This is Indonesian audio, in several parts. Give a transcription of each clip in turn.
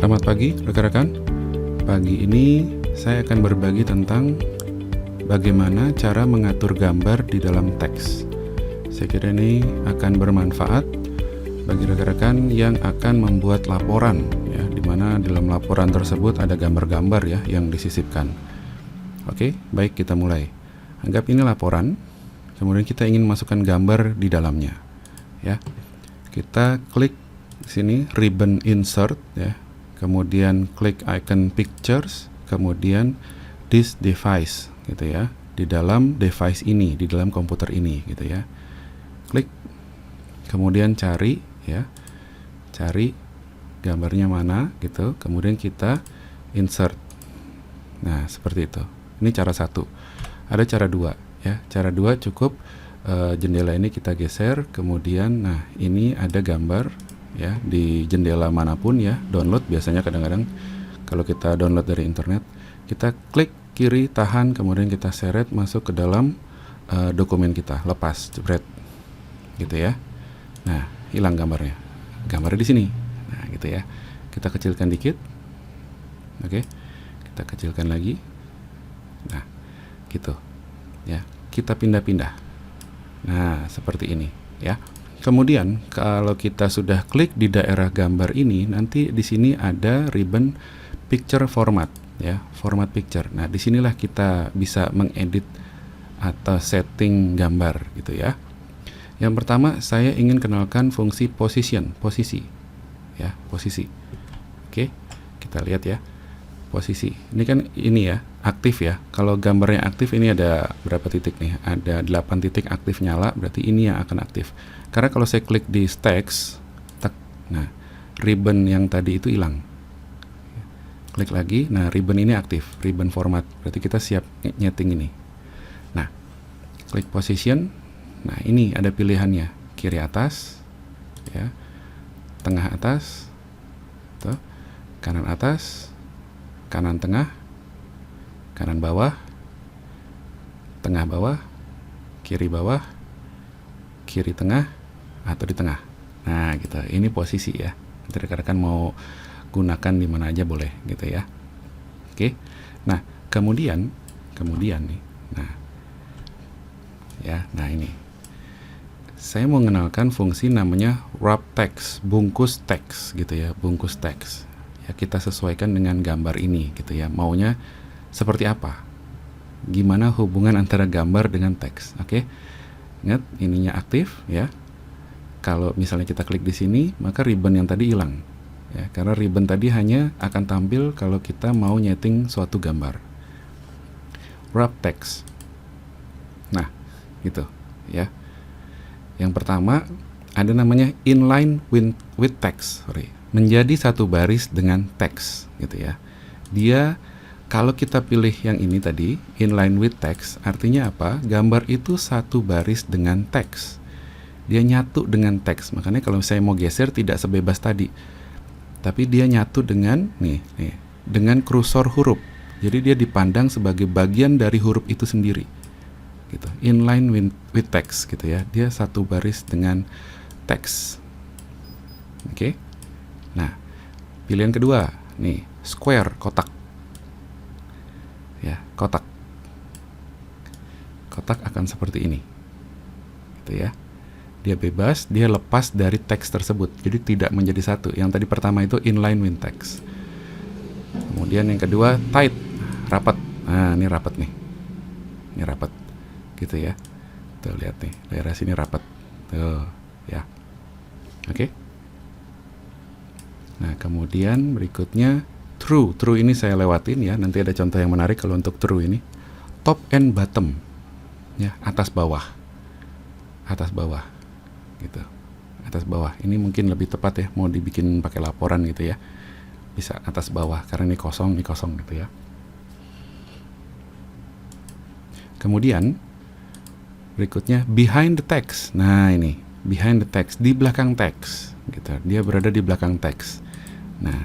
Selamat pagi rekan-rekan. Pagi ini saya akan berbagi tentang bagaimana cara mengatur gambar di dalam teks. Saya kira ini akan bermanfaat bagi rekan-rekan yang akan membuat laporan, ya, di mana dalam laporan tersebut ada gambar-gambar ya yang disisipkan. Oke, baik, kita mulai. Anggap ini laporan, kemudian kita ingin masukkan gambar di dalamnya. Ya, kita klik sini ribbon insert, ya. Kemudian klik icon pictures, kemudian this device gitu ya, di dalam device ini, di dalam komputer ini gitu ya. Klik, kemudian cari ya, cari gambarnya mana gitu, kemudian kita insert. Nah, seperti itu. Ini cara satu. Ada cara dua ya. Cara dua cukup jendela ini kita geser, kemudian nah ini ada gambar ya di jendela manapun ya, download biasanya kadang-kadang kalau kita download dari internet, kita klik kiri tahan, kemudian kita seret masuk ke dalam dokumen kita, lepas, jebret gitu ya. Nah, hilang gambarnya di sini. Nah, gitu ya. Kita kecilkan dikit. Oke. Kita kecilkan lagi. Nah, gitu. Ya, kita pindah-pindah. Nah, seperti ini ya. Kemudian kalau kita sudah klik di daerah gambar ini, nanti di sini ada ribbon picture format ya, format picture. Nah, disinilah kita bisa mengedit atau setting gambar gitu ya. Yang pertama saya ingin kenalkan fungsi position, posisi ya, posisi. Oke, kita lihat ya, posisi. Ini kan ini ya, aktif ya. Kalau gambarnya aktif ini ada berapa titik nih? Ada 8 titik aktif nyala, berarti ini yang akan aktif. Karena kalau saya klik di text, nah ribbon yang tadi itu hilang. Klik lagi, nah ribbon ini aktif, ribbon format. Berarti kita siap nyeting ini. Nah, klik position. Nah, ini ada pilihannya, kiri atas, ya, tengah atas, tuh, kanan atas, kanan tengah, kanan bawah, tengah bawah, kiri bawah, kiri tengah, atau di tengah. Nah, gitu. Ini posisi ya. Nanti rekan-rekan mau gunakan di mana aja boleh gitu ya. Oke. Nah, kemudian nih. Nah. Ya, nah ini. Saya mau mengenalkan fungsi namanya wrap text, bungkus teks gitu ya, bungkus teks. Ya, kita sesuaikan dengan gambar ini gitu ya. Maunya seperti apa? Gimana hubungan antara gambar dengan teks? Oke. Ingat, ininya aktif ya. Kalau misalnya kita klik di sini, maka ribbon yang tadi hilang ya, karena ribbon tadi hanya akan tampil kalau kita mau nyeting suatu gambar. Wrap text. Nah, gitu ya. Yang pertama ada namanya inline with text, menjadi satu baris dengan teks gitu ya. Dia kalau kita pilih yang ini tadi, inline with text, artinya apa? Gambar itu satu baris dengan teks. Dia nyatu dengan teks. Makanya kalau saya mau geser tidak sebebas tadi. Tapi dia nyatu dengan dengan kursor huruf. Jadi dia dipandang sebagai bagian dari huruf itu sendiri. Gitu. Inline with text gitu ya. Dia satu baris dengan teks. Oke. Nah, pilihan kedua, nih, square, kotak. Ya, kotak akan seperti ini gitu ya. Dia bebas, dia lepas dari teks tersebut, jadi tidak menjadi satu. Yang tadi pertama itu inline with text. Kemudian yang kedua tight, rapat. Nah, ini rapat nih, ini rapat gitu ya. Tuh, lihat nih, daerah sini rapat tuh ya. Oke. Nah, kemudian berikutnya true ini saya lewatin ya, nanti ada contoh yang menarik kalau untuk true ini. Top and bottom ya, atas bawah gitu, atas bawah. Ini mungkin lebih tepat ya, mau dibikin pakai laporan gitu ya, bisa atas bawah karena ini kosong gitu ya. Kemudian berikutnya behind the text. Nah, ini behind the text, di belakang teks gitu, dia berada di belakang teks. Nah,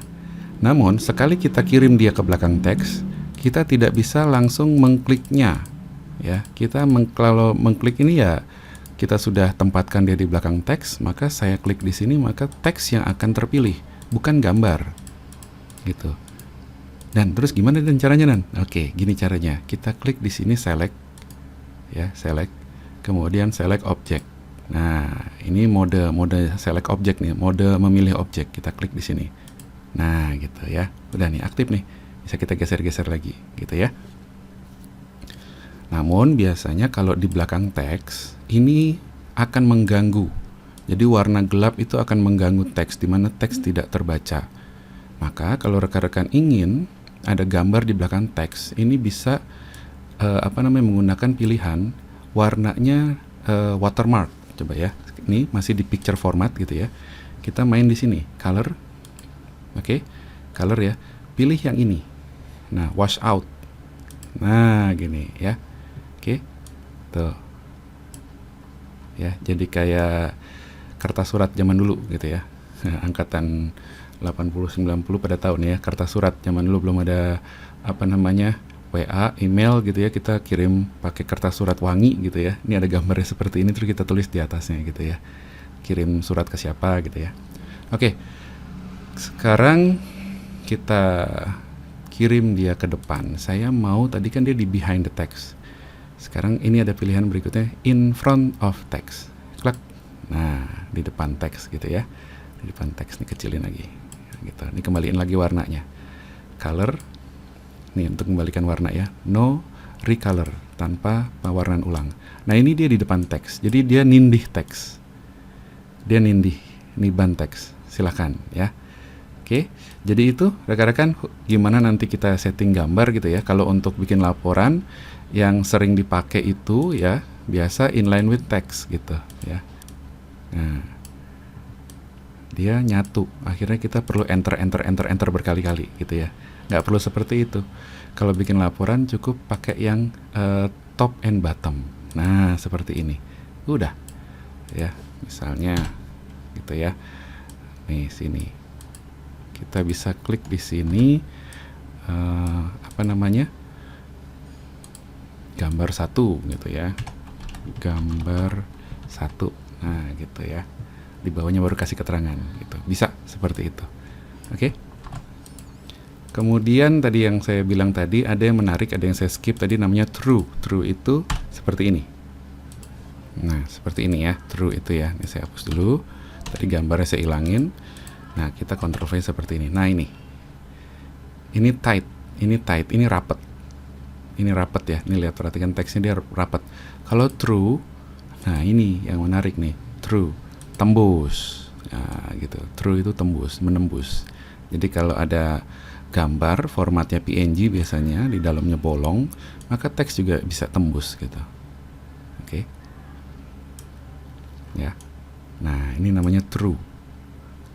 namun sekali kita kirim dia ke belakang teks, kita tidak bisa langsung mengkliknya ya. Kita kalau mengklik ini ya kita sudah tempatkan dia di belakang teks, maka saya klik di sini, maka teks yang akan terpilih, bukan gambar gitu. Dan terus gimana dan caranya Dan? Oke, gini caranya. Kita klik di sini select, ya select, kemudian select object. Nah, ini mode select object nih, mode memilih objek. Kita klik di sini. Nah, gitu ya. Udah nih aktif nih. Bisa kita geser-geser lagi, gitu ya. Namun biasanya kalau di belakang teks ini akan mengganggu. Jadi warna gelap itu akan mengganggu teks, di mana teks tidak terbaca. Maka kalau rekan-rekan ingin ada gambar di belakang teks, ini bisa menggunakan pilihan warnanya watermark. Coba ya, ini masih di picture format gitu ya. Kita main di sini, color, oke, color ya. Pilih yang ini. Nah, wash out. Nah, gini ya, oke, tuh, ya. Jadi kayak kertas surat zaman dulu gitu ya. Angkatan 80-90 pada tahun ya, kertas surat zaman dulu belum ada WA, email gitu ya, kita kirim pakai kertas surat wangi gitu ya. Ini ada gambarnya seperti ini, terus kita tulis di atasnya gitu ya, kirim surat ke siapa gitu ya. Oke, sekarang kita kirim dia ke depan. Saya mau, tadi kan dia di behind the text, sekarang ini ada pilihan berikutnya, in front of text. Klik, nah di depan teks gitu ya, di depan teks. Nih kecilin lagi gitu. Ini kembaliin lagi warnanya, color. Nih untuk kembalikan warna ya, no recolor, tanpa pewarnaan ulang. Nah ini dia di depan teks, jadi dia nindih teks, dia nindih niban teks. Silahkan ya. Oke, jadi itu rekan-rekan gimana nanti kita setting gambar gitu ya. Kalau untuk bikin laporan yang sering dipakai itu ya biasa inline with text gitu ya. Nah, dia nyatu, akhirnya kita perlu enter berkali-kali gitu ya. Nggak perlu seperti itu. Kalau bikin laporan cukup pakai yang top and bottom. Nah, seperti ini. Udah. Ya, misalnya gitu ya. Nih, sini. Kita bisa klik di sini gambar 1 gitu ya. Gambar 1. Nah, gitu ya. Di bawahnya baru kasih keterangan gitu. Bisa seperti itu. Oke. Kemudian tadi yang saya bilang tadi ada yang menarik, ada yang saya skip tadi, namanya true. True itu seperti ini. Nah, seperti ini ya, true itu ya. Ini saya hapus dulu. Tadi gambarnya saya ilangin. Nah, kita Ctrl V seperti ini. Nah, ini. Ini tight, ini rapat. Ini rapat ya. Ini lihat, perhatikan teksnya dia rapat. Kalau true, nah ini yang menarik nih. True, tembus. Nah, gitu. True itu tembus, menembus. Jadi kalau ada gambar formatnya PNG biasanya di dalamnya bolong, maka teks juga bisa tembus gitu. Oke. Ya. Nah, ini namanya true.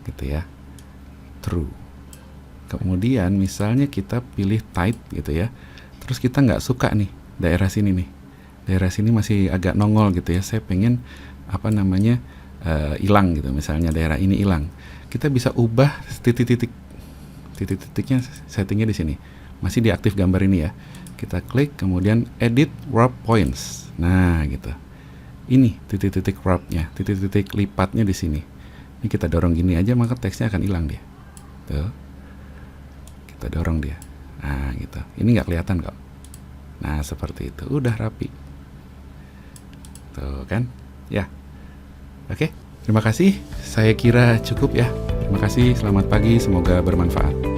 Gitu ya. True. Kemudian misalnya kita pilih tight gitu ya. Terus kita nggak suka nih daerah sini nih. Daerah sini masih agak nongol gitu ya. Saya pengen hilang gitu. Misalnya daerah ini hilang. Kita bisa ubah titik-titiknya, settingnya di sini. Masih diaktif gambar ini ya. Kita klik kemudian edit wrap points. Nah, gitu. Ini titik-titik wrapnya, titik-titik lipatnya di sini. Ini kita dorong gini aja maka teksnya akan hilang dia. Tuh. Kita dorong dia. Nah, gitu. Ini nggak kelihatan kok. Nah, seperti itu. Udah rapi. Tuh kan? Ya. Oke. Terima kasih. Saya kira cukup ya. Terima kasih. Selamat pagi. Semoga bermanfaat.